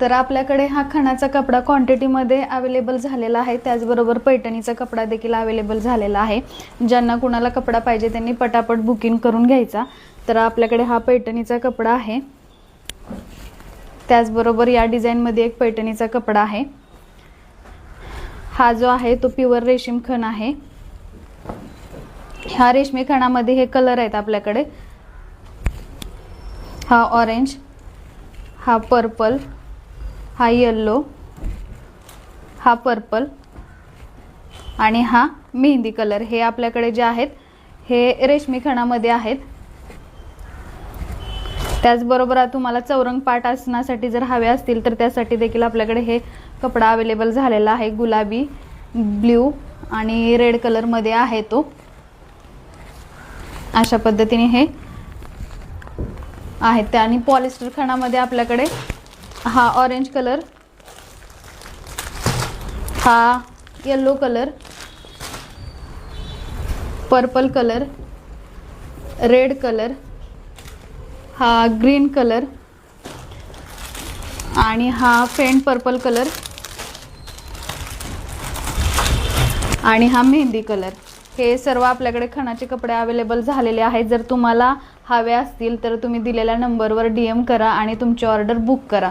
तर आपल्याकडे हा खणाचा कपडा क्वांटिटीमध्ये अवेलेबल झालेला आहे, त्याचबरोबर पैठणीचा कपडा देखील अवेलेबल झालेला आहे। ज्यांना कुणाला कपडा पाहिजे त्यांनी पटापट बुकिंग करून घ्यायचा। तर आपल्याकडे हा पैठणीचा कपडा आहे, त्याचबरोबर या डिझाईनमध्ये एक पैठणीचा कपडा आहे। हा जो आहे तो प्युअर रेशीम खण आहे। ह्या रेशमी खणामध्ये हे कलर आहेत आपल्याकडे, हा ऑरेंज, हा पर्पल, हा येलो, हा पर्पल आणि हा मेहंदी कलर, हे आपल्याकडे जे आहेत हे रेशमी खणामध्ये आहेत। त्याचबरोबर तुम्हाला चौरंग पाट आसनासाठी जर हवे असतील तर त्यासाठी देखील आपल्याकडे हे कपडा अवेलेबल झालेला आहे। गुलाबी, ब्ल्यू आणि रेड कलर मध्ये आहे तो। अशा पद्धतीने हे आहेत। आणि पॉलिस्टर खणामध्ये आपल्याकडे हा ऑरेंज कलर, हा yellow colour, purple colour, red colour, हा ग्रीन कलर आणि हा फेंट पर्पल कलर आणि हा मेहंदी कलर, हे सर्व आपल्याकडे खणाचे कपडे अवेलेबल झालेले आहेत। जर तुम्हाला हवे असतील तर तुम्ही दिलेल्या नंबरवर DM करा आणि तुमची ऑर्डर बुक करा।